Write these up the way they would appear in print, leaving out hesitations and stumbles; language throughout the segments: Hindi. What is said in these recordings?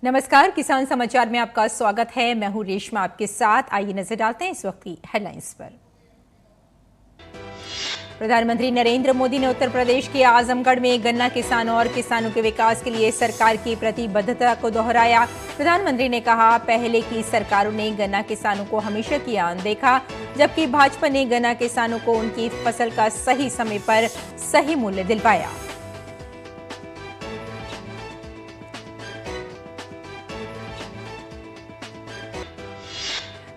नमस्कार, किसान समाचार में आपका स्वागत है। मैं हूं रेशमा आपके साथ। आइए नजर डालते हैं इस वक्त की हेडलाइंस पर। प्रधानमंत्री नरेंद्र मोदी ने उत्तर प्रदेश के आजमगढ़ में गन्ना किसानों और किसानों के विकास के लिए सरकार की प्रतिबद्धता को दोहराया। प्रधानमंत्री ने कहा, पहले की सरकारों ने गन्ना किसानों को हमेशा किया अनदेखा, जबकि भाजपा ने गन्ना किसानों को उनकी फसल का सही समय पर सही मूल्य दिलवाया।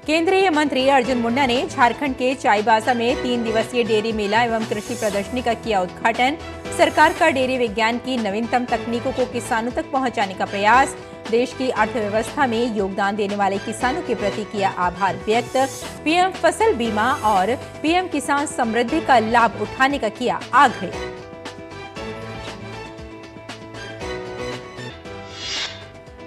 केंद्रीय मंत्री अर्जुन मुंडा ने झारखंड के चाईबासा में 3 दिवसीय डेयरी मेला एवं कृषि प्रदर्शनी का किया उद्घाटन। सरकार का डेयरी विज्ञान की नवीनतम तकनीकों को किसानों तक पहुंचाने का प्रयास। देश की अर्थव्यवस्था में योगदान देने वाले किसानों के प्रति किया आभार व्यक्त। पीएम फसल बीमा और पीएम किसान समृद्धि का लाभ उठाने का किया आग्रह।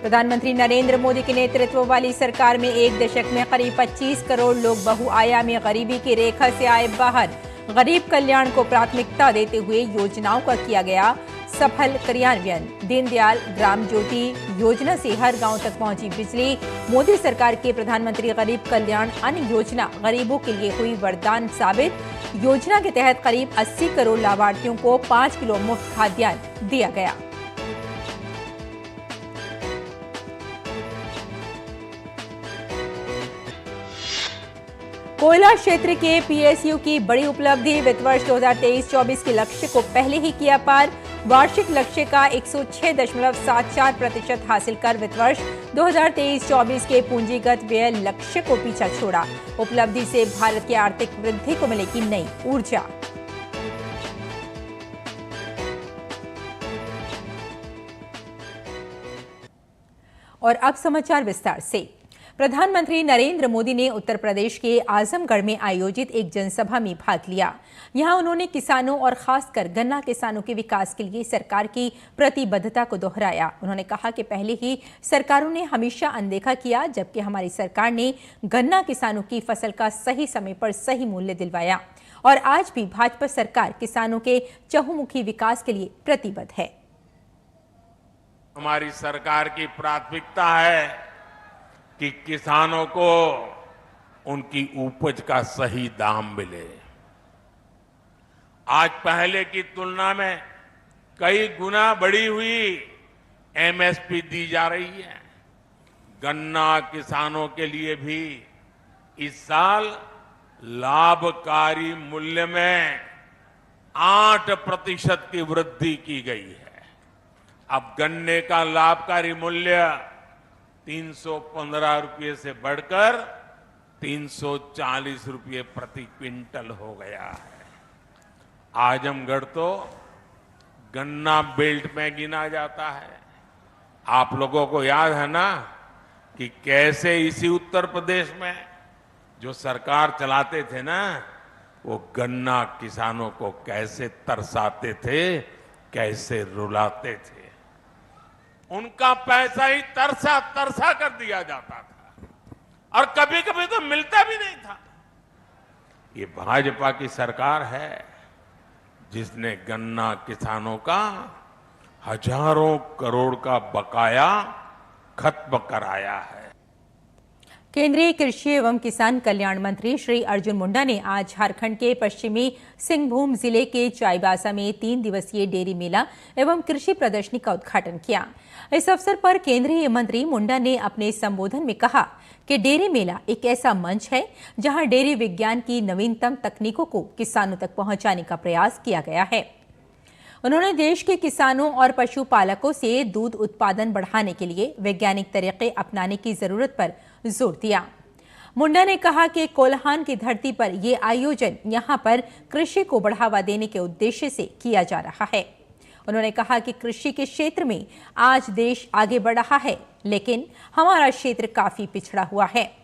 प्रधानमंत्री नरेंद्र मोदी के नेतृत्व वाली सरकार में एक दशक में करीब 25 करोड़ लोग बहुआयामी गरीबी की रेखा से आए बाहर। गरीब कल्याण को प्राथमिकता देते हुए योजनाओं का किया गया सफल क्रियान्वयन। दीनदयाल ग्राम ज्योति योजना से हर गांव तक पहुंची बिजली। मोदी सरकार के प्रधानमंत्री गरीब कल्याण अन्न योजना गरीबों के लिए हुई वरदान साबित। योजना के तहत करीब 80 करोड़ लाभार्थियों को 5 किलो मुफ्त खाद्यान्न दिया गया। कोयला क्षेत्र के पीएसयू की बड़ी उपलब्धि। वित्त वर्ष 2023-24 के लक्ष्य को पहले ही किया पार। वार्षिक लक्ष्य का 106.74% हासिल कर वित्त वर्ष 2023-24 के पूंजीगत व्यय लक्ष्य को पीछा छोड़ा। उपलब्धि से भारत की आर्थिक वृद्धि को मिलेगी नई ऊर्जा। और अब समाचार विस्तार से। प्रधानमंत्री नरेंद्र मोदी ने उत्तर प्रदेश के आजमगढ़ में आयोजित एक जनसभा में भाग लिया। यहां उन्होंने किसानों और खासकर गन्ना किसानों के विकास के लिए सरकार की प्रतिबद्धता को दोहराया। उन्होंने कहा कि पहले ही सरकारों ने हमेशा अनदेखा किया, जबकि हमारी सरकार ने गन्ना किसानों की फसल का सही समय पर सही मूल्य दिलवाया और आज भी भाजपा सरकार किसानों के चहुमुखी विकास के लिए प्रतिबद्ध है। हमारी सरकार की प्राथमिकता है कि किसानों को उनकी उपज का सही दाम मिले। आज पहले की तुलना में कई गुना बढ़ी हुई एमएसपी दी जा रही है। गन्ना किसानों के लिए भी इस साल लाभकारी मूल्य में 8% की वृद्धि की गई है। अब गन्ने का लाभकारी मूल्य 315 रुपये से बढ़कर 340 रुपये प्रति क्विंटल हो गया है। आजमगढ़ तो गन्ना बेल्ट में गिना जाता है। आप लोगों को याद है ना कि कैसे इसी उत्तर प्रदेश में जो सरकार चलाते थे ना, वो गन्ना किसानों को कैसे तरसाते थे, कैसे रुलाते थे। उनका पैसा ही तरसा तरसा कर दिया जाता था और कभी कभी तो मिलता भी नहीं था। ये भाजपा की सरकार है जिसने गन्ना किसानों का हजारों करोड़ का बकाया खत्म कराया है। केंद्रीय कृषि एवं किसान कल्याण मंत्री श्री अर्जुन मुंडा ने आज झारखंड के पश्चिमी सिंहभूम जिले के चाईबासा में 3 दिवसीय डेयरी मेला एवं कृषि प्रदर्शनी का उद्घाटन किया। इस अवसर पर केंद्रीय मंत्री मुंडा ने अपने संबोधन में कहा कि डेयरी मेला एक ऐसा मंच है जहां डेयरी विज्ञान की नवीनतम तकनीकों को किसानों तक पहुंचाने का प्रयास किया गया है। उन्होंने देश के किसानों और पशुपालकों से दूध उत्पादन बढ़ाने के लिए वैज्ञानिक तरीके अपनाने की जरूरत पर जोर दिया। मुंडा ने कहा कि कोल्हान की धरती पर यह आयोजन यहां पर कृषि को बढ़ावा देने के उद्देश्य से किया जा रहा है। उन्होंने कहा कि कृषि के क्षेत्र में आज देश आगे बढ़ रहा है, लेकिन हमारा क्षेत्र काफी पिछड़ा हुआ है।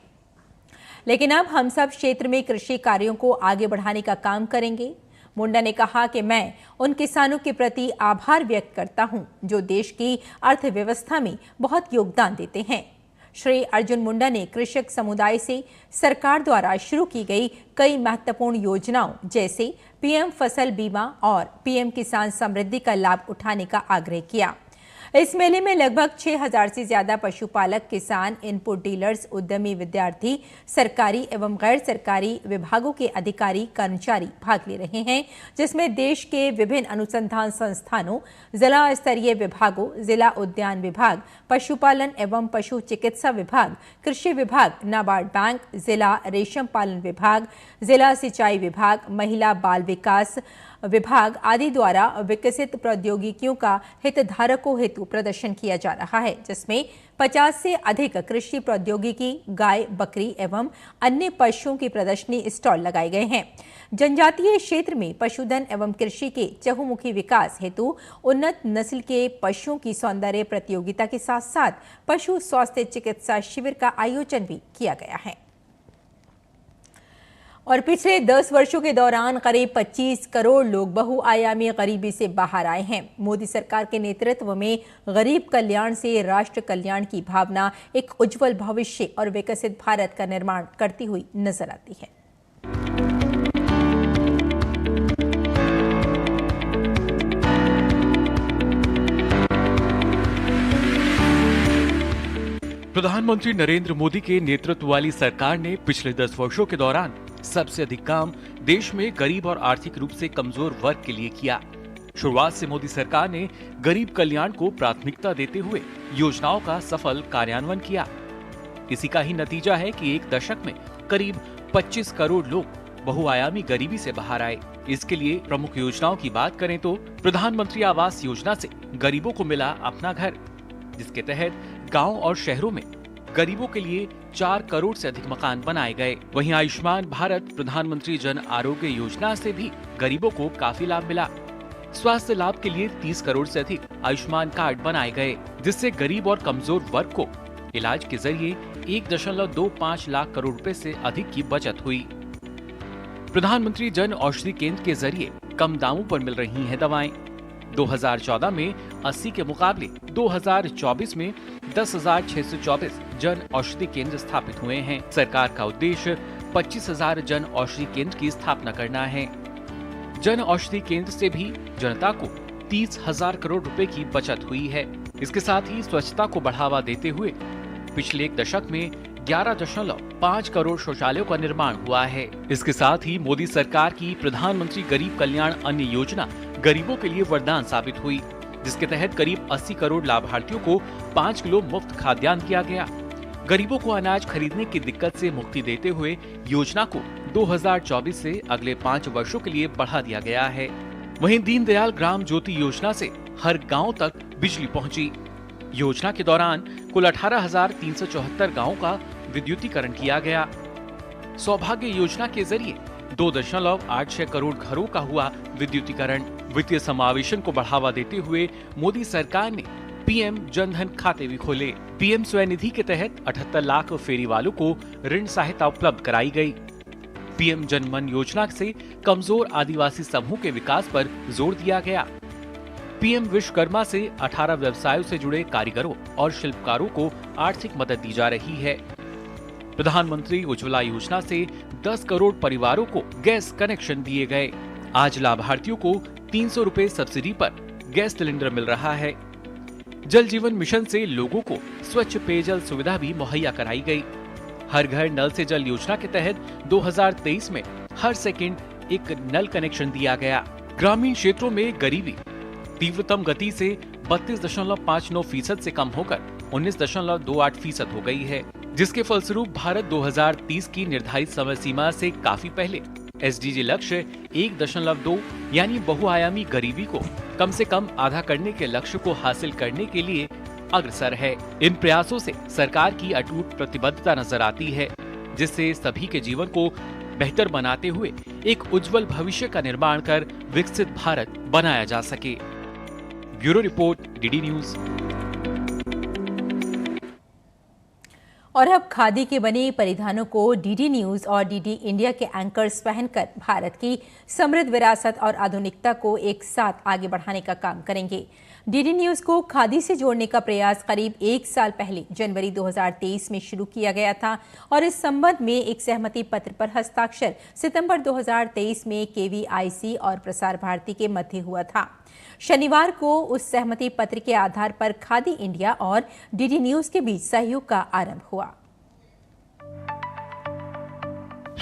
लेकिन अब हम सब क्षेत्र में कृषि कार्यों को आगे बढ़ाने का काम करेंगे। मुंडा ने कहा कि मैं उन किसानों के प्रति आभार व्यक्त करता हूं जो देश की अर्थव्यवस्था में बहुत योगदान देते हैं। श्री अर्जुन मुंडा ने कृषक समुदाय से सरकार द्वारा शुरू की गई कई महत्वपूर्ण योजनाओं जैसे पीएम फसल बीमा और पीएम किसान समृद्धि का लाभ उठाने का आग्रह किया। इस मेले में लगभग 6,000 से ज्यादा पशुपालक, किसान, इनपुट डीलर्स, उद्यमी, विद्यार्थी, सरकारी एवं गैर सरकारी विभागों के अधिकारी, कर्मचारी भाग ले रहे हैं, जिसमें देश के विभिन्न अनुसंधान संस्थानों, जिला स्तरीय विभागों, जिला उद्यान विभाग, पशुपालन एवं पशु चिकित्सा विभाग, कृषि विभाग, नाबार्ड बैंक, जिला रेशम पालन विभाग, जिला सिंचाई विभाग, महिला बाल विकास विभाग आदि द्वारा विकसित प्रौद्योगिकियों का हितधारकों हेतु प्रदर्शन किया जा रहा है, जिसमें 50 से अधिक कृषि प्रौद्योगिकी, गाय, बकरी एवं अन्य पशुओं की प्रदर्शनी स्टॉल लगाए गए हैं। जनजातीय क्षेत्र में पशुधन एवं कृषि के चहुमुखी विकास हेतु उन्नत नस्ल के पशुओं की सौंदर्य प्रतियोगिता के साथ साथ पशु स्वास्थ्य चिकित्सा शिविर का आयोजन भी किया गया है। और पिछले 10 वर्षों के दौरान करीब 25 करोड़ लोग बहुआयामी गरीबी से बाहर आए हैं। मोदी सरकार के नेतृत्व में गरीब कल्याण से राष्ट्र कल्याण की भावना एक उज्जवल भविष्य और विकसित भारत का निर्माण करती हुई नजर आती है। प्रधानमंत्री नरेंद्र मोदी के नेतृत्व वाली सरकार ने पिछले 10 वर्षों के दौरान सबसे अधिक काम देश में गरीब और आर्थिक रूप से कमजोर वर्ग के लिए किया। शुरुआत से मोदी सरकार ने गरीब कल्याण को प्राथमिकता देते हुए योजनाओं का सफल कार्यान्वयन किया। इसी का ही नतीजा है कि एक दशक में करीब 25 करोड़ लोग बहुआयामी गरीबी से बाहर आए। इसके लिए प्रमुख योजनाओं की बात करें तो प्रधानमंत्री आवास योजना से गरीबों को मिला अपना घर, जिसके तहत गांव और शहरों में गरीबों के लिए 4 करोड़ से अधिक मकान बनाए गए। वहीं आयुष्मान भारत प्रधानमंत्री जन आरोग्य योजना से भी गरीबों को काफी लाभ मिला। स्वास्थ्य लाभ के लिए 30 करोड़ से अधिक आयुष्मान कार्ड बनाए गए, जिससे गरीब और कमजोर वर्ग को इलाज के जरिए 1.25 लाख करोड़ रुपए से अधिक की बचत हुई। प्रधानमंत्री जन औषधि केंद्र के जरिए कम दामों पर मिल रही हैं दवाएं। 2014 में 80 के मुकाबले 2024 में 10,624 जन औषधि केंद्र स्थापित हुए हैं। सरकार का उद्देश्य 25,000 जन औषधि केंद्र की स्थापना करना है। जन औषधि केंद्र से भी जनता को 30,000 करोड़ रुपए की बचत हुई है। इसके साथ ही स्वच्छता को बढ़ावा देते हुए पिछले एक दशक में 11.5 करोड़ शौचालयों का निर्माण हुआ है। इसके साथ ही मोदी सरकार की प्रधानमंत्री गरीब कल्याण अन्न योजना गरीबों के लिए वरदान साबित हुई, जिसके तहत करीब 80 करोड़ लाभार्थियों को 5 किलो मुफ्त खाद्यान्न दिया गया। गरीबों को अनाज खरीदने की दिक्कत से मुक्ति देते हुए योजना को 2024 से अगले 5 वर्षों के लिए बढ़ा दिया गया है। वहीं दीनदयाल ग्राम ज्योति योजना से हर गांव तक बिजली पहुंची। योजना के दौरान कुल 18,374 गाँव का विद्युतीकरण किया गया। सौभाग्य योजना के जरिए 2.86 करोड़ घरों का हुआ विद्युतीकरण। वित्तीय समावेशन को बढ़ावा देते हुए मोदी सरकार ने पीएम जनधन खाते भी खोले। पीएम स्वनिधि के तहत 78 लाख फेरी वालों को ऋण सहायता उपलब्ध कराई गई। पीएम जनमन योजना से कमजोर आदिवासी समूह के विकास पर जोर दिया गया। पीएम विश्वकर्मा से 18 व्यवसायों से जुड़े कारीगरों और शिल्पकारों को आर्थिक मदद दी जा रही है। प्रधानमंत्री उज्ज्वला योजना से 10 करोड़ परिवारों को गैस कनेक्शन दिए गए। आज लाभार्थियों को 300 रुपए सब्सिडी पर गैस सिलेंडर मिल रहा है। जल जीवन मिशन से लोगों को स्वच्छ पेयजल सुविधा भी मुहैया कराई गई। हर घर नल से जल योजना के तहत 2023 में हर सेकंड एक नल कनेक्शन दिया गया। ग्रामीण क्षेत्रों में गरीबी तीव्रतम गति से 32.59% से कम होकर 19.28% हो गई है, जिसके फलस्वरूप भारत 2030 की निर्धारित समय सीमा से काफी पहले एसडीजी लक्ष्य 1.2 यानी बहुआयामी गरीबी को कम से कम आधा करने के लक्ष्य को हासिल करने के लिए अग्रसर है। इन प्रयासों से सरकार की अटूट प्रतिबद्धता नजर आती है, जिससे सभी के जीवन को बेहतर बनाते हुए एक उज्जवल भविष्य का निर्माण कर विकसित भारत बनाया जा सके। Bureau report, DD news. और अब खादी के बने परिधानों को डीडी न्यूज और डीडी इंडिया के एंकर्स पहनकर भारत की समृद्ध विरासत और आधुनिकता को एक साथ आगे बढ़ाने का काम करेंगे। डीडी न्यूज को खादी से जोड़ने का प्रयास करीब 1 साल पहले जनवरी 2023 में शुरू किया गया था और इस संबंध में एक सहमति पत्र पर हस्ताक्षर सितंबर 2023 में केवीआईसी और प्रसार भारती के मध्य हुआ था। शनिवार को उस सहमति पत्र के आधार पर खादी इंडिया और डीडी न्यूज के बीच सहयोग का आरंभ हुआ।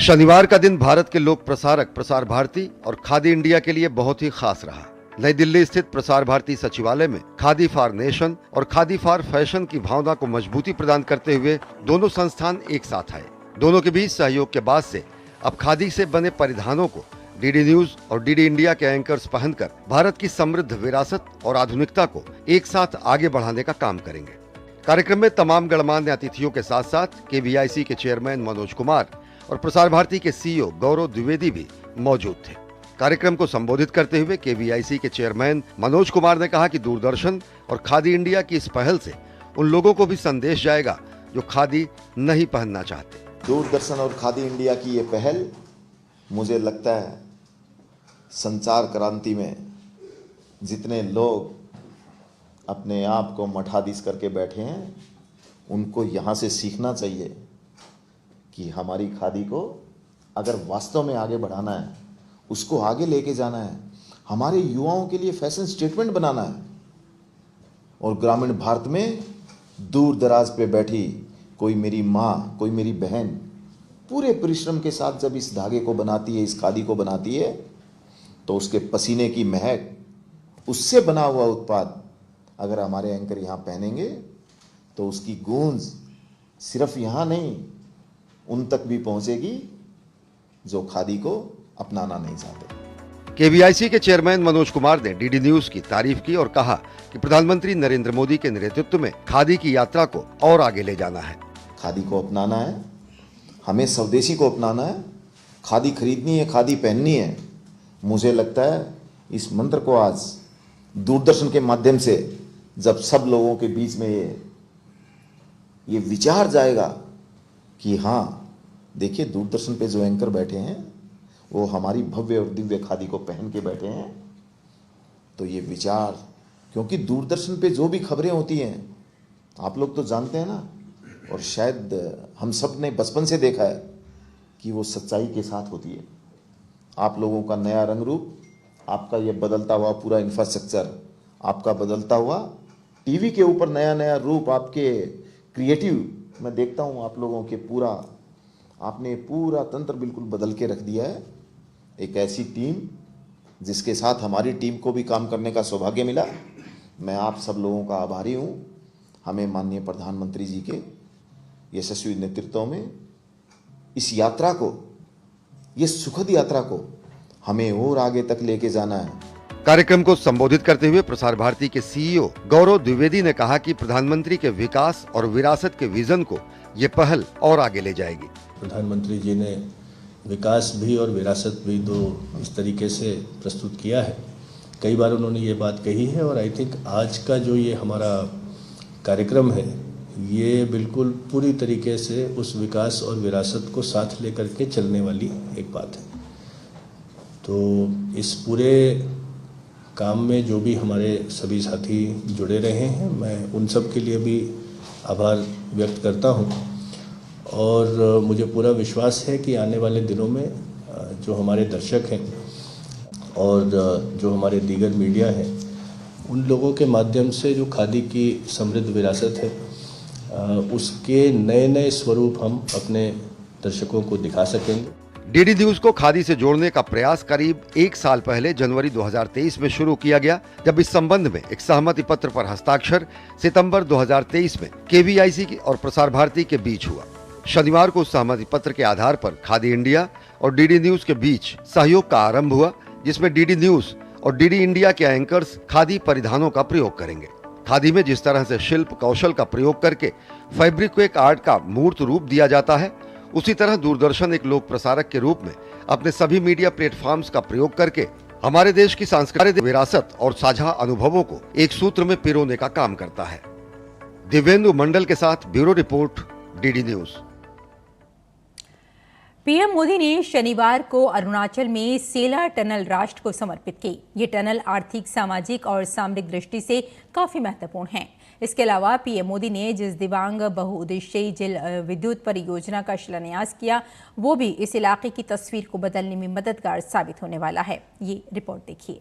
शनिवार का दिन भारत के लोक प्रसारक प्रसार भारती और खादी इंडिया के लिए बहुत ही खास रहा। नई दिल्ली स्थित प्रसार भारती सचिवालय में खादी फॉर नेशन और खादी फॉर फैशन की भावना को मजबूती प्रदान करते हुए दोनों संस्थान एक साथ आए। दोनों के बीच सहयोग के बाद से अब खादी से बने परिधानों को डीडी न्यूज और डीडी इंडिया के एंकर्स पहनकर भारत की समृद्ध विरासत और आधुनिकता को एक साथ आगे बढ़ाने का काम करेंगे। कार्यक्रम में तमाम गणमान्य अतिथियों के साथ साथ केवीआईसी के चेयरमैन मनोज कुमार और प्रसार भारती के सीईओ गौरव द्विवेदी भी मौजूद थे। कार्यक्रम को संबोधित करते हुए केवीआईसी के चेयरमैन मनोज कुमार ने कहा कि दूरदर्शन और खादी इंडिया की इस पहल से उन लोगों को भी संदेश जाएगा जो खादी नहीं पहनना चाहते। दूरदर्शन और खादी इंडिया की ये पहल मुझे लगता है संचार क्रांति में जितने लोग अपने आप को मठाधीश करके बैठे हैं उनको यहाँ से सीखना चाहिए कि हमारी खादी को अगर वास्तव में आगे बढ़ाना है, उसको आगे लेके जाना है, हमारे युवाओं के लिए फैशन स्टेटमेंट बनाना है और ग्रामीण भारत में दूर दराज पे बैठी कोई मेरी माँ, कोई मेरी बहन पूरे परिश्रम के साथ जब इस धागे को बनाती है, इस खादी को बनाती है, तो उसके पसीने की महक, उससे बना हुआ उत्पाद अगर हमारे एंकर यहाँ पहनेंगे तो उसकी गूंज सिर्फ यहाँ नहीं उन तक भी पहुंचेगी जो खादी को अपनाना नहीं चाहते। केवीआईसी के चेयरमैन मनोज कुमार ने डीडी न्यूज की तारीफ की और कहा कि प्रधानमंत्री नरेंद्र मोदी के नेतृत्व में खादी की यात्रा को और आगे ले जाना है। खादी को अपनाना है, हमें स्वदेशी को अपनाना है, खादी खरीदनी है, खादी पहननी है। मुझे लगता है इस मंत्र को आज दूरदर्शन के माध्यम से जब सब लोगों के बीच में ये विचार जाएगा कि हाँ देखिए दूरदर्शन पे जो एंकर बैठे हैं वो हमारी भव्य और दिव्य खादी को पहन के बैठे हैं, तो ये विचार, क्योंकि दूरदर्शन पे जो भी खबरें होती हैं आप लोग तो जानते हैं ना, और शायद हम सब ने बचपन से देखा है कि वो सच्चाई के साथ होती है। आप लोगों का नया रंग रूप, आपका ये बदलता हुआ पूरा इंफ्रास्ट्रक्चर, आपका बदलता हुआ टीवी के ऊपर नया नया रूप, आपके क्रिएटिव, मैं देखता हूँ आप लोगों के आपने पूरा तंत्र बिल्कुल बदल के रख दिया है। एक ऐसी टीम जिसके साथ हमारी टीम को भी काम करने का सौभाग्य मिला, मैं आप सब लोगों का आभारी हूँ। हमें माननीय प्रधानमंत्री जी के यशस्वी नेतृत्व में इस यात्रा को, ये सुखद यात्रा को हमें और आगे तक लेके जाना है। कार्यक्रम को संबोधित करते हुए प्रसार भारती के सीईओ गौरव द्विवेदी ने कहा कि प्रधानमंत्री के विकास और विरासत के विजन को ये पहल और आगे ले जाएगी। प्रधानमंत्री जी ने विकास भी और विरासत भी दो इस तरीके से प्रस्तुत किया है। कई बार उन्होंने ये बात कही है और आई थिंक आज का जो ये हमारा कार्यक्रम है ये बिल्कुल पूरी तरीके से उस विकास और विरासत को साथ लेकर के चलने वाली एक बात है। तो इस पूरे काम में जो भी हमारे सभी साथी जुड़े रहे हैं, मैं उन सब के लिए भी आभार व्यक्त करता हूं और मुझे पूरा विश्वास है कि आने वाले दिनों में जो हमारे दर्शक हैं और जो हमारे दीगर मीडिया हैं, उन लोगों के माध्यम से जो खादी की समृद्ध विरासत है उसके नए नए स्वरूप हम अपने दर्शकों को दिखा सकेंगे। डीडी न्यूज को खादी से जोड़ने का प्रयास करीब 1 साल पहले जनवरी 2023 में शुरू किया गया, जब इस संबंध में एक सहमति पत्र पर हस्ताक्षर सितंबर 2023 में केवीआईसी और प्रसार भारती के बीच हुआ। शनिवार को उस सहमति पत्र के आधार पर खादी इंडिया और डीडी न्यूज के बीच सहयोग का आरंभ हुआ, जिसमें डीडी न्यूज और डीडी इंडिया के एंकर्स खादी परिधानों का प्रयोग करेंगे। खादी में जिस तरह से शिल्प कौशल का प्रयोग करके फैब्रिक को एक आर्ट का मूर्त रूप दिया जाता है, उसी तरह दूरदर्शन एक लोक प्रसारक के रूप में अपने सभी मीडिया प्लेटफॉर्म्स का प्रयोग करके हमारे देश की सांस्कृतिक विरासत और साझा अनुभवों को एक सूत्र में पिरोने का काम करता है। दिव्येंदु मंडल के साथ bureau report, DD news. PM Modi ने शनिवार को अरुणाचल में सेला टनल राष्ट्र को समर्पित की। ये टनल आर्थिक, सामाजिक और सामरिक दृष्टि से काफी महत्वपूर्ण है। इसके अलावा पीएम मोदी ने जिस दिबांग बहुउद्देशीय जल विद्युत परियोजना का शिलान्यास किया, वो भी इस इलाके की तस्वीर को बदलने में मददगार साबित होने वाला है। ये रिपोर्ट देखिए।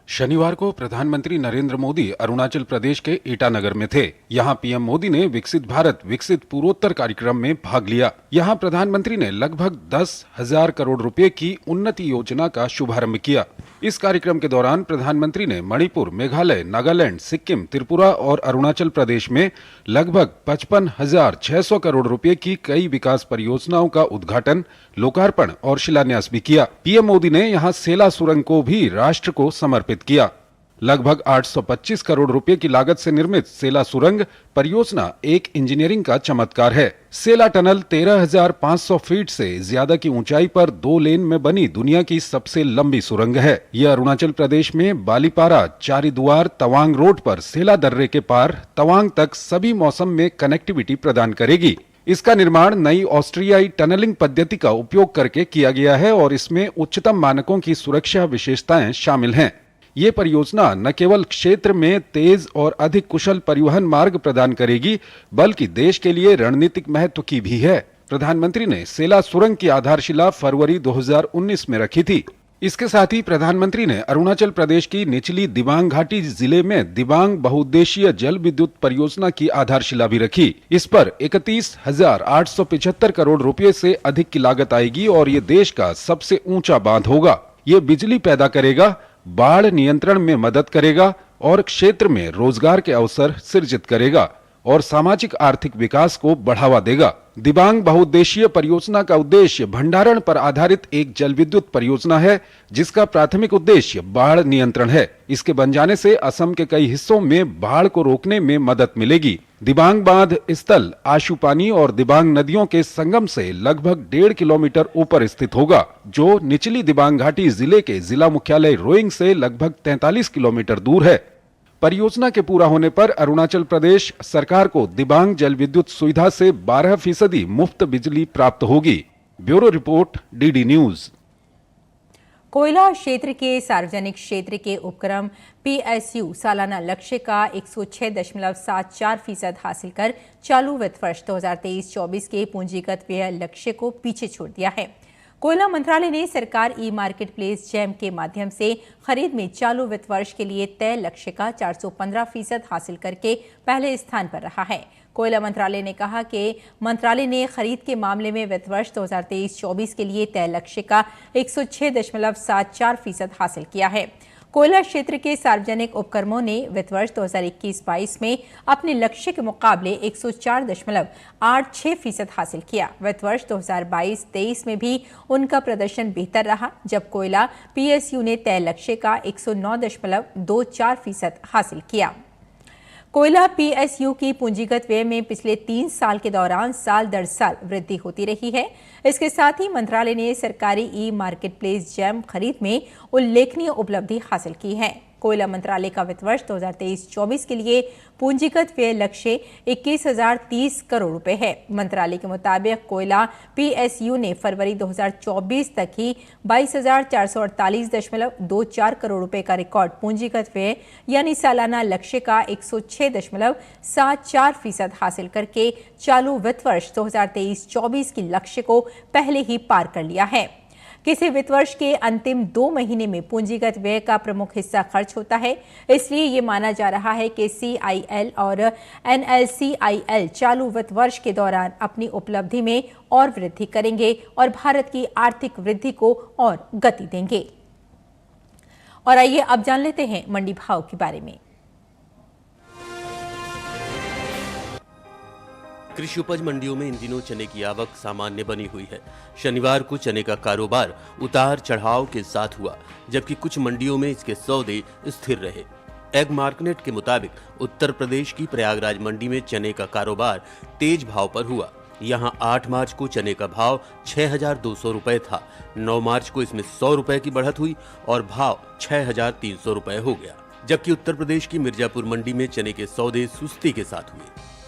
शनिवार को प्रधानमंत्री नरेंद्र मोदी अरुणाचल प्रदेश के ईटानगर में थे। यहां पीएम मोदी ने विकसित भारत विकसित पूर्वोत्तर कार्यक्रम में भाग लिया। यहां प्रधानमंत्री ने लगभग 10,000 करोड़ रुपए की उन्नति योजना का शुभारंभ किया। इस कार्यक्रम के दौरान प्रधानमंत्री ने मणिपुर, मेघालय, नागालैंड, सिक्किम, त्रिपुरा और अरुणाचल प्रदेश में लगभग 55,600 करोड़ रुपए की कई विकास परियोजनाओं का उद्घाटन, लोकार्पण और शिलान्यास भी किया। पीएम मोदी ने यहां सेला सुरंग को भी राष्ट्र को समर्पित किया। लगभग 825 करोड़ रुपए की लागत से निर्मित सेला सुरंग परियोजना एक इंजीनियरिंग का चमत्कार है। सेला टनल 13,500 फीट से ज्यादा की ऊंचाई पर 2 लेन में बनी दुनिया की सबसे लंबी सुरंग है। यह अरुणाचल प्रदेश में बालीपारा, चारीदुआर, तवांग रोड पर सेला दर्रे के पार तवांग तक सभी मौसम में कनेक्टिविटी प्रदान करेगी। इसका निर्माण नई ऑस्ट्रियाई टनलिंग पद्धति का उपयोग करके किया गया है और इसमें उच्चतम मानकों की सुरक्षा विशेषताएं शामिल हैं। ये परियोजना न केवल क्षेत्र में तेज और अधिक कुशल परिवहन मार्ग प्रदान करेगी, बल्कि देश के लिए रणनीतिक महत्व की भी है। प्रधानमंत्री ने सेला सुरंग की आधारशिला फरवरी 2019 में रखी थी। इसके साथ ही प्रधानमंत्री ने अरुणाचल प्रदेश की निचली दिबांग घाटी जिले में दिबांग बहुउद्देशीय जल विद्युत परियोजना की आधारशिला भी रखी। इस पर 31,875 करोड़ रुपए से अधिक की लागत आएगी और ये देश का सबसे ऊंचा बांध होगा। ये बिजली पैदा करेगा, बाढ़ नियंत्रण में मदद करेगा और क्षेत्र में रोजगार के अवसर सृजित करेगा और सामाजिक आर्थिक विकास को बढ़ावा देगा। दिबांग बहुउद्देशीय परियोजना का उद्देश्य भंडारण पर आधारित एक जल विद्युत परियोजना है, जिसका प्राथमिक उद्देश्य बाढ़ नियंत्रण है। इसके बन जाने से असम के कई हिस्सों में बाढ़ को रोकने में मदद मिलेगी। दिबांग बांध स्थल आशुपानी और दिबांग नदियों के संगम से लगभग 1.5 किलोमीटर ऊपर स्थित होगा, जो निचली दिबांग घाटी जिले के जिला मुख्यालय रोइंग से लगभग 43 किलोमीटर दूर है। परियोजना के पूरा होने पर अरुणाचल प्रदेश सरकार को दिबांग जल विद्युत सुविधा से 12% मुफ्त बिजली प्राप्त होगी। Bureau report, DD news. कोयला क्षेत्र के सार्वजनिक क्षेत्र के उपक्रम PSU सालाना लक्ष्य का 106.74% हासिल कर चालू वित्त वर्ष 2023-24 के पूंजीगत व्यय लक्ष्य को पीछे छोड़ दिया है। कोयला मंत्रालय ने सरकार ई-मार्केट प्लेस जैम के माध्यम से खरीद में चालू वित्त वर्ष के लिए तय लक्ष्य का 415% हासिल करके पहले स्थान पर रहा है। कोयला मंत्रालय ने कहा कि मंत्रालय ने खरीद के मामले में वित्त वर्ष 2023-24 के लिए तय लक्ष्य का 106.74% हासिल किया है। कोयला क्षेत्र के सार्वजनिक उपक्रमों ने वित्त वर्ष 2021-22 में अपने लक्ष्य के मुकाबले 104.86% हासिल किया। वित्त वर्ष 2022-23 में भी उनका प्रदर्शन बेहतर रहा, जब कोयला PSU ने तय लक्ष्य का 109.24% हासिल किया। कोयला PSU की पूंजीगत व्यय में पिछले 3 साल के दौरान साल दर साल वृद्धि होती रही है। इसके साथ ही मंत्रालय ने सरकारी ई-मार्केट प्लेस जैम खरीद में उल्लेखनीय उपलब्धि हासिल की है। कोयला मंत्रालय का वित्त वर्ष 2023-24 के लिए पूंजीगत व्यय लक्ष्य 21,030 करोड़ रुपए है। मंत्रालय के मुताबिक कोयला PSU ने फरवरी 2024 तक ही 22,448.24 करोड़ रुपए का रिकॉर्ड पूंजीगत व्यय यानी सालाना लक्ष्य का 106.74% हासिल करके चालू वित्त वर्ष 2023-24 के लक्ष्य को पहले ही पार कर लिया है। किसी वित्त वर्ष के अंतिम 2 महीने में पूंजीगत व्यय का प्रमुख हिस्सा खर्च होता है, इसलिए ये माना जा रहा है कि CIL और NLCIL चालू वित्त वर्ष के दौरान अपनी उपलब्धि में और वृद्धि करेंगे और भारत की आर्थिक वृद्धि को और गति देंगे। और आइए अब जान लेते हैं मंडी भाव के बारे में। कृषि उपज मंडियों में इन दिनों चने की आवक सामान्य बनी हुई है। शनिवार को चने का कारोबार उतार चढ़ाव के साथ हुआ, जबकि कुछ मंडियों में इसके सौदे स्थिर रहे। एग मार्केट के मुताबिक उत्तर प्रदेश की प्रयागराज मंडी में चने का कारोबार तेज भाव पर हुआ। यहां 8 मार्च को चने का भाव 6,200 रुपए था। 9 मार्च को इसमें 100 रुपए की बढ़त हुई और भाव 6,300 रुपए हो गया। जबकि उत्तर प्रदेश की मिर्जापुर मंडी में चने के सौदे सुस्ती के साथ हुए।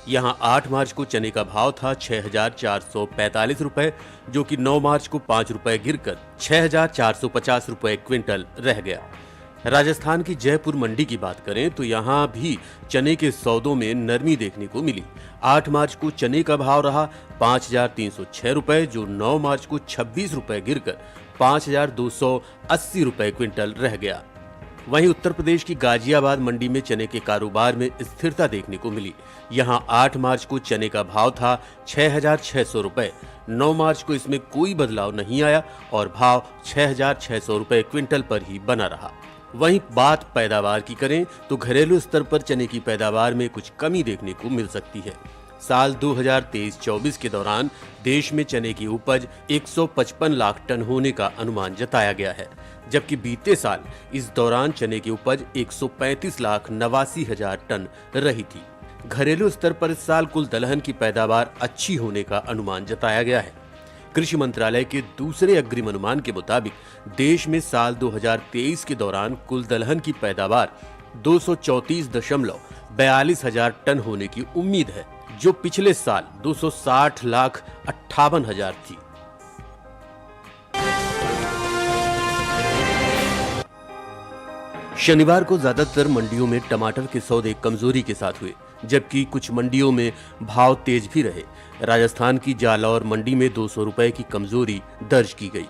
यहाँ 8 मार्च को चने का भाव था 6,445 रुपए, जो कि 9 मार्च को 5 रुपए गिरकर 6,450 रुपए क्विंटल रह गया। राजस्थान की जयपुर मंडी की बात करें तो यहाँ भी चने के सौदों में नरमी देखने को मिली। 8 मार्च को चने का भाव रहा 5,306 रुपए, जो 9 मार्च को 26 रुपए गिरकर 5,280 रुपए क्विंटल रह गया। वहीं उत्तर प्रदेश की गाजियाबाद मंडी में चने के कारोबार में स्थिरता देखने को मिली। यहां 8 मार्च को चने का भाव था 6,600 रुपए, 9 मार्च को इसमें कोई बदलाव नहीं आया और भाव 6,600 रुपए क्विंटल पर ही बना रहा। वहीं बात पैदावार की करें तो घरेलू स्तर पर चने की पैदावार में कुछ कमी देखने को मिल सकती है। साल 2023-24 के दौरान देश में चने की उपज 155 लाख टन होने का अनुमान जताया गया है, जबकि बीते साल इस दौरान चने की उपज 135,89,000 टन रही थी। घरेलू स्तर पर इस साल कुल दलहन की पैदावार अच्छी होने का अनुमान जताया गया है। कृषि मंत्रालय के दूसरे अग्रिम अनुमान के मुताबिक देश में साल 2023 के दौरान कुल दलहन की पैदावार 234,42,000 टन होने की उम्मीद है, जो पिछले साल 260,58,000 थी। शनिवार को ज्यादातर मंडियों में टमाटर के सौदे कमजोरी के साथ हुए, जबकि कुछ मंडियों में भाव तेज भी रहे। राजस्थान की जालौर मंडी में 200 रुपए की कमजोरी दर्ज की गई।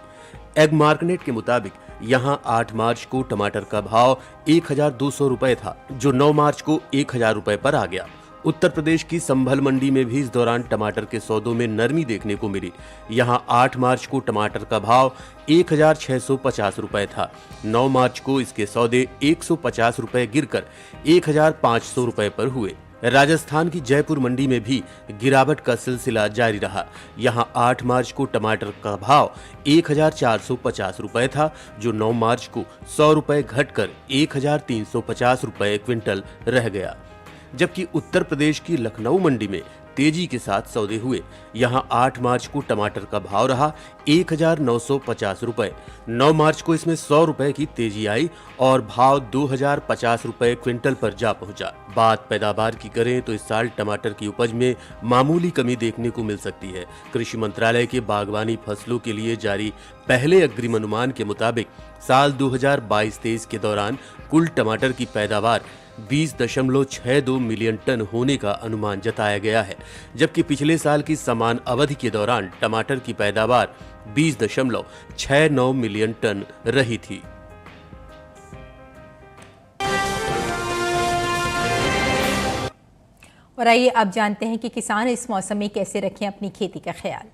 एग मार्केट के मुताबिक यहां 8 मार्च को टमाटर का भाव 1,200 रुपए था, जो 9 मार्च को 1,000 रुपए पर आ गया। उत्तर प्रदेश की संभल मंडी में भी इस दौरान टमाटर के सौदों में नरमी देखने को मिली। यहां 8 मार्च को टमाटर का भाव 1,650 रुपए था, 9 मार्च को इसके सौदे 150 रुपए गिरकर 1,500 रुपए पर हुए। राजस्थान की जयपुर मंडी में भी गिरावट का सिलसिला जारी रहा। यहां 8 मार्च को टमाटर का भाव 1,450 रुपए था, जो 9 मार्च को 100 रुपए घटकर 1,350 रुपए क्विंटल रह गया। जबकि उत्तर प्रदेश की लखनऊ मंडी में तेजी के साथ सौदे हुए। यहां 8 मार्च को टमाटर का भाव रहा 1,950 रुपए, 9 मार्च को इसमें 100 रुपए की तेजी आई और भाव 2,050 रुपए क्विंटल पर जा पहुंचा। बात पैदावार की करें तो इस साल टमाटर की उपज में मामूली कमी देखने को मिल सकती है। कृषि मंत्रालय के बागवानी फसलों के लिए जारी पहले अग्रिम अनुमान के मुताबिक साल 2022-23 के दौरान कुल टमाटर की पैदावार 20.62 मिलियन टन होने का अनुमान जताया गया है, जबकि पिछले साल की समान अवधि के दौरान टमाटर की पैदावार 20.69 मिलियन टन रही थी। और आइए अब जानते हैं कि किसान इस मौसम में कैसे रखें अपनी खेती का ख्याल।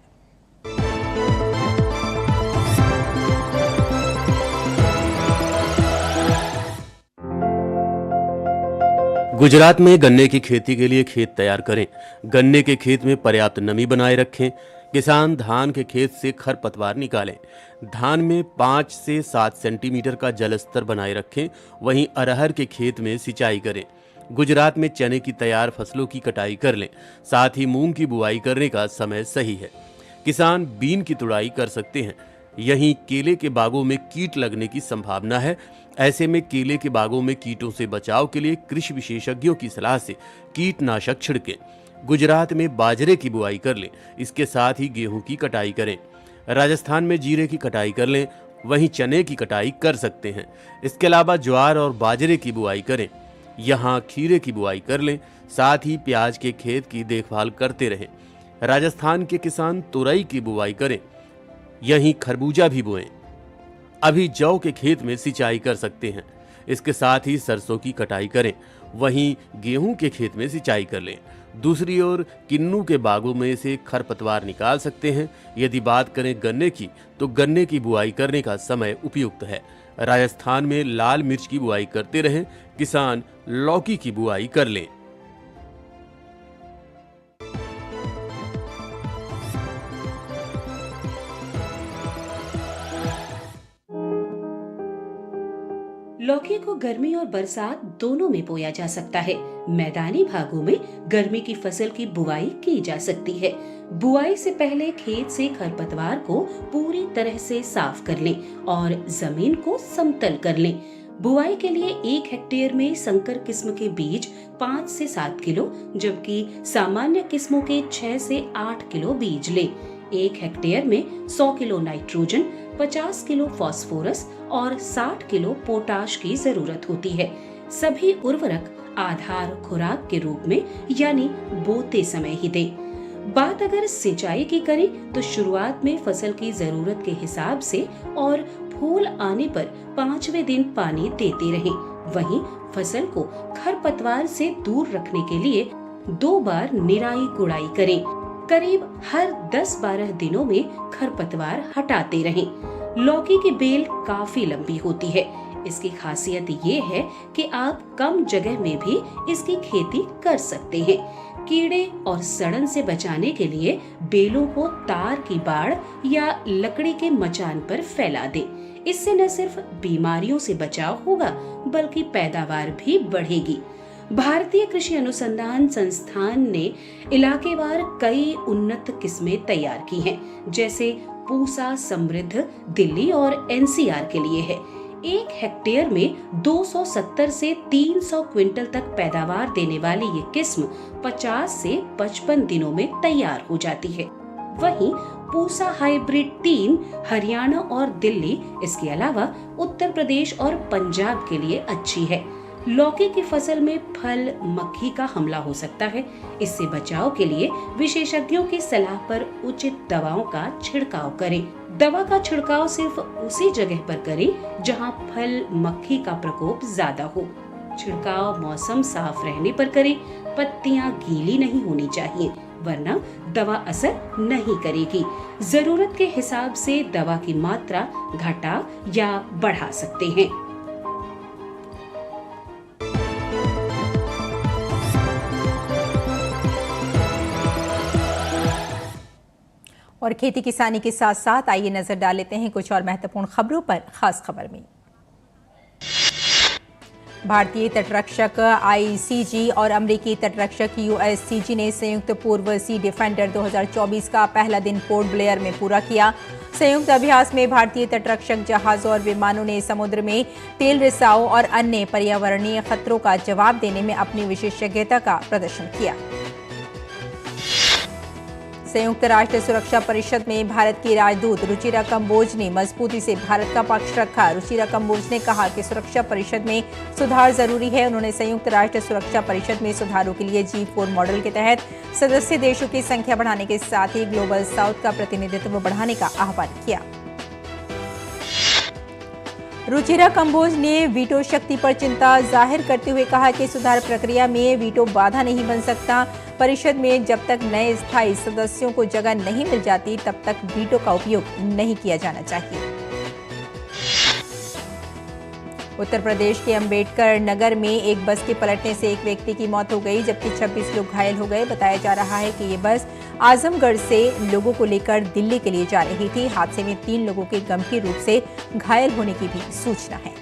गुजरात में गन्ने की खेती के लिए खेत तैयार करें। गन्ने के खेत में पर्याप्त नमी बनाए रखें। किसान धान के खेत से खरपतवार निकालें। धान में 5 से 7 सेंटीमीटर का जल स्तर बनाए रखें। वहीं अरहर के खेत में सिंचाई करें। गुजरात में चने की तैयार फसलों की कटाई कर लें। साथ ही मूंग की बुआई करने का समय सही है। किसान बीन की तुड़ाई कर सकते हैं। यहीं केले के बागों में कीट लगने की संभावना है। ऐसे में केले के बागों में कीटों से बचाव के लिए कृषि विशेषज्ञों की सलाह से कीटनाशक छिड़कें। गुजरात में बाजरे की बुआई कर लें। इसके साथ ही गेहूं की कटाई करें। राजस्थान में जीरे की कटाई कर लें। वहीं चने की कटाई कर सकते हैं। इसके अलावा ज्वार और बाजरे की बुआई करें। यहाँ खीरे की बुआई कर लें। साथ ही प्याज के खेत की देखभाल करते रहें। राजस्थान के किसान तुरई की बुआई करें। यहीं खरबूजा भी बोएं। अभी जौ के खेत में सिंचाई कर सकते हैं। इसके साथ ही सरसों की कटाई करें। वहीं गेहूं के खेत में सिंचाई कर लें। दूसरी ओर किन्नू के बागों में से खरपतवार निकाल सकते हैं। यदि बात करें गन्ने की, तो गन्ने की बुआई करने का समय उपयुक्त है। राजस्थान में लाल मिर्च की बुआई करते रहें। किसान लौकी की बुआई कर लें। लौकी को गर्मी और बरसात दोनों में बोया जा सकता है। मैदानी भागों में गर्मी की फसल की बुआई की जा सकती है। बुआई से पहले खेत से खरपतवार को पूरी तरह से साफ कर लें और जमीन को समतल कर लें। बुआई के लिए 1 हेक्टेयर में संकर किस्म के बीज 5 से 7 किलो, जबकि सामान्य किस्मों के 6 से 8 किलो बीज लें। 1 हेक्टेयर में 100 किलो नाइट्रोजन, 50 किलो फास्फोरस और 60 किलो पोटाश की जरूरत होती है। सभी उर्वरक आधार खुराक के रूप में यानी बोते समय ही दें। बात अगर सिंचाई की करें तो शुरुआत में फसल की जरूरत के हिसाब से और फूल आने पर 5वें दिन पानी देते रहें। वहीं फसल को खरपतवार से दूर रखने के लिए 2 बार निराई गुड़ाई करें। करीब हर 10-12 दिनों में खरपतवार हटाते रहें। लौकी की बेल काफी लंबी होती है। इसकी खासियत ये है कि आप कम जगह में भी इसकी खेती कर सकते हैं। कीड़े और सड़न से बचाने के लिए बेलों को तार की बाड़ या लकड़ी के मचान पर फैला दें। इससे न सिर्फ बीमारियों से बचाव होगा बल्कि पैदावार भी बढ़ेगी। भारतीय कृषि अनुसंधान संस्थान ने इलाकेवार कई उन्नत किस्में तैयार की हैं, जैसे पूसा समृद्ध दिल्ली और एनसीआर के लिए है। 1 हेक्टेयर में 270 से 300 क्विंटल तक पैदावार देने वाली ये किस्म 50 से 55 दिनों में तैयार हो जाती है। वहीं पूसा हाइब्रिड 3 हरियाणा और दिल्ली, इसके अलावा उत्तर प्रदेश और पंजाब के लिए अच्छी है। लौकी की फसल में फल मक्खी का हमला हो सकता है। इससे बचाव के लिए विशेषज्ञों की सलाह पर उचित दवाओं का छिड़काव करें। दवा का छिड़काव सिर्फ उसी जगह पर करें जहां फल मक्खी का प्रकोप ज्यादा हो। छिड़काव मौसम साफ रहने पर करें। पत्तियां गीली नहीं होनी चाहिए, वरना दवा असर नहीं करेगी। जरूरत के हिसाब से दवा की मात्रा घटा या बढ़ा सकते हैं। और खेती किसानी के साथ साथ आइए नजर डाल लेते हैं कुछ और महत्वपूर्ण खबरों पर। खास खबर में भारतीय तटरक्षक आईसीजी और अमेरिकी तटरक्षक यूएससीजी ने संयुक्त पूर्व सी डिफेंडर 2024 का पहला दिन पोर्ट ब्लेयर में पूरा किया। संयुक्त अभ्यास में भारतीय तटरक्षक जहाजों और विमानों ने समुद्र में तेल रिसाव और अन्य पर्यावरणीय खतरों का जवाब देने में अपनी विशेषज्ञता का प्रदर्शन किया। संयुक्त राष्ट्र सुरक्षा परिषद में भारत की राजदूत रुचिरा कंबोज ने मजबूती से भारत का पक्ष रखा। रुचिरा कंबोज ने कहा कि सुरक्षा परिषद में सुधार जरूरी है। उन्होंने संयुक्त राष्ट्र सुरक्षा परिषद में सुधारों के लिए G4 मॉडल के तहत सदस्य देशों की संख्या बढ़ाने के साथ ही ग्लोबल साउथ का प्रतिनिधित्व बढ़ाने का आह्वान किया। रुचिरा कंबोज ने वीटो शक्ति पर चिंता जाहिर करते हुए कहा कि सुधार प्रक्रिया में वीटो बाधा नहीं बन सकता। परिषद में जब तक नए स्थायी सदस्यों को जगह नहीं मिल जाती तब तक वीटो का उपयोग नहीं किया जाना चाहिए। उत्तर प्रदेश के अंबेडकर नगर में एक बस के पलटने से एक व्यक्ति की मौत हो गई, जबकि 26 लोग घायल हो गए। बताया जा रहा है कि ये बस आजमगढ़ से लोगों को लेकर दिल्ली के लिए जा रही थी। हादसे में 3 लोगों के गंभीर रूप से घायल होने की भी सूचना है।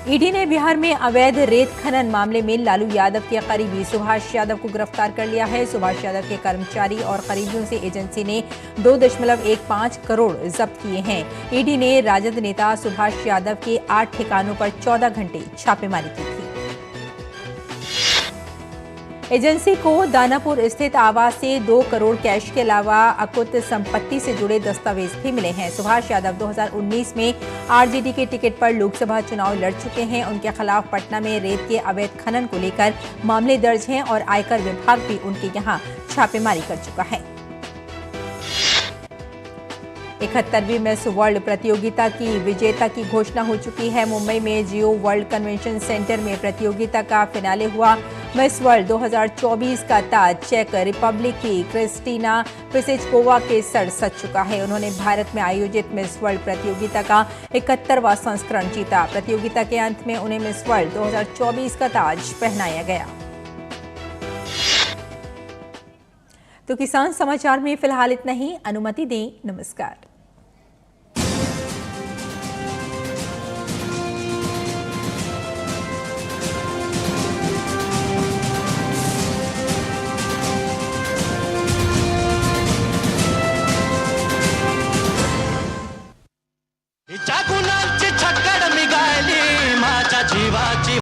ईडी ने बिहार में अवैध रेत खनन मामले में लालू यादव के करीबी सुभाष यादव को गिरफ्तार कर लिया है। सुभाष यादव के कर्मचारी और करीबियों से एजेंसी ने 2.15 करोड़ जब्त किए हैं। ईडी ने राजद नेता सुभाष यादव के 8 ठिकानों पर 14 घंटे छापेमारी की थी। एजेंसी को दानापुर स्थित आवास से 2 करोड़ कैश के अलावा अकुत संपत्ति से जुड़े दस्तावेज भी मिले हैं। सुभाष यादव 2019 में आरजेडी के टिकट पर लोकसभा चुनाव लड़ चुके हैं। उनके खिलाफ पटना में रेत के अवैध खनन को लेकर मामले दर्ज हैं और आयकर विभाग भी उनके यहां छापेमारी कर चुका है। 71वीं मिस वर्ल्ड प्रतियोगिता की विजेता की घोषणा हो चुकी है। मुंबई में जियो वर्ल्ड कन्वेंशन सेंटर में प्रतियोगिता का फिनाले हुआ। मिस वर्ल्ड 2024 का ताज चेक रिपब्लिक की क्रिस्टीना पिसेचकोवा के सर सज चुका है। उन्होंने भारत में आयोजित मिस वर्ल्ड प्रतियोगिता का 71वां संस्करण जीता। प्रतियोगिता के अंत में उन्हें मिस वर्ल्ड 2024 का ताज पहनाया गया। तो किसान समाचार में फिलहाल इतना ही। अनुमति दें। नमस्कार।